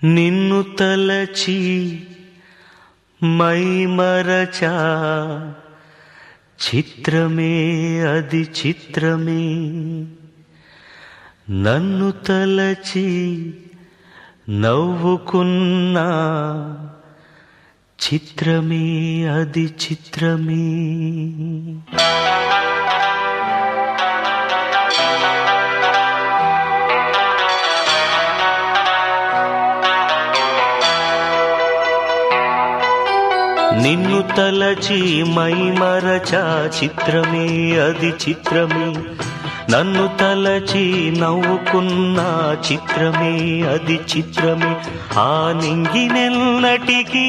నిన్ను తలచి మైమరచా చిత్రమే అది చిత్రమే నన్ను తలచి నవ్వుకున్నా చిత్రమే అది చిత్రమే నిన్ను తలచి మైమరచా చిత్రమే అది చిత్రమే నన్ను తలచి నవ్వుకున్నా చిత్రమే అది చిత్రమే ఆ నింగినెన్నటికీ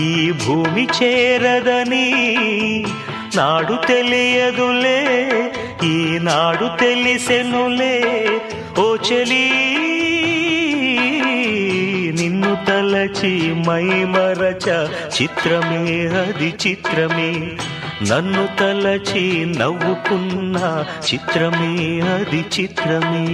ఈ భూమి చేరదని నాడు తెలియదులే ఈనాడు తెలిసెనులే ఓ చెలి నిన్ను తలచి మైమరచ చిత్రమే అది చిత్రమే నన్ను తలచి నవ్వుకున్న చిత్రమే అది చిత్రమే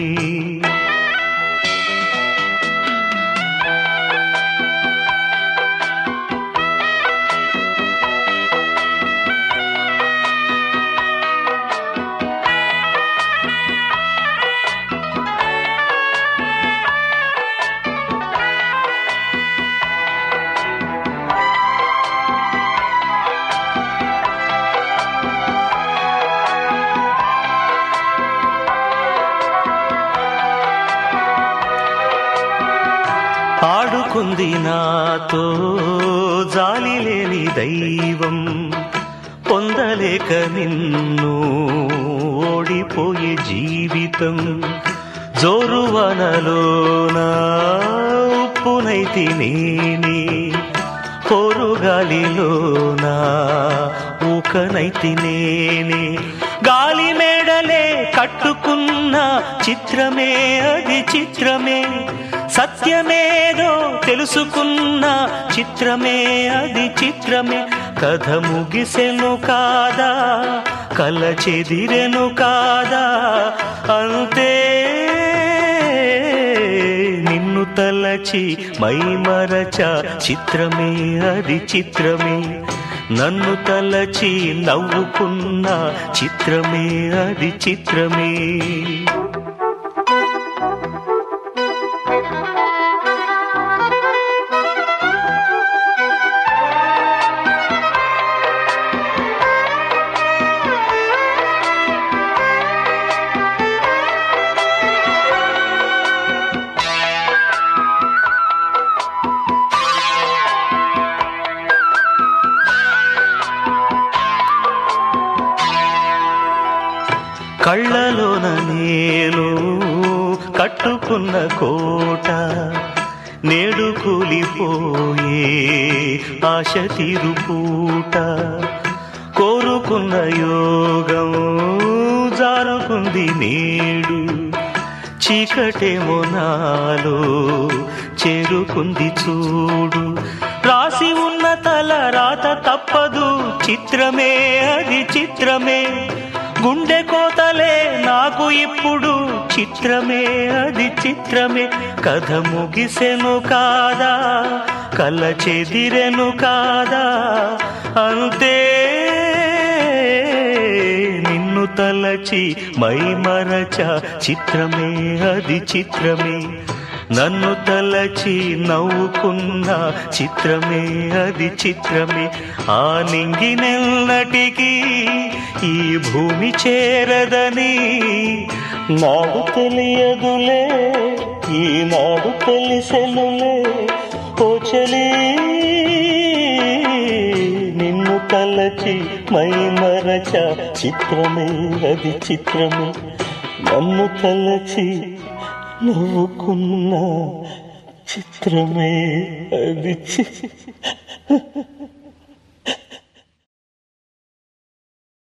ఆడుకుంది నాతో జాలి లేని దైవం పొందలేక నిన్ను ఓడిపోయే జీవితం జోరువనలోన ఉప్పునైతి నేనే పోరుగాలిలోన ఊకనైతి నేనే గాలి మేడలే కట్టుకున్న చిత్రమే అది చిత్రమే సత్యమేదో తెలుసుకున్న చిత్రమే అది చిత్రమే కథ ముగిసెను కాదా కల చెదిరెను కాదా అంతే నిన్ను తలచి మైమరచ చిత్రమే అది చిత్రమే నన్ను తలచి నవ్వుకున్న చిత్రమే అది చిత్రమే కళ్ళలోన నేను కట్టుకున్న కోట నేడు కూలిపోయే ఆశ తీరుపూట కోరుకున్న యోగం జారుకుంది నేడు చీకటేమో నాలో చేరుకుంది చూడు రాసి ఉన్న తల రాత తప్పదు చిత్రమే అది చిత్రమే గుండె కోతలే నాకు ఇప్పుడు చిత్రమే అది చిత్రమే కథ ముగిసెను కాదా కల చెదిరెను కాదా అంతే నిన్ను తలచి మైమరచ చిత్రమే అది చిత్రమే నన్ను తలచి నవ్వుకున్న చిత్రమే అది చిత్రమే ఆ నింగినెన్నటికీ ఈ భూమి చేరదని నాడు తెలియదులే ఈనాడు తెలిసెనులే ఓ చెలి నిన్ను తలచి మైమరచ చిత్రమే అది చిత్రమే నన్ను తలచి నవ్వుకున్న చిత్రమే అది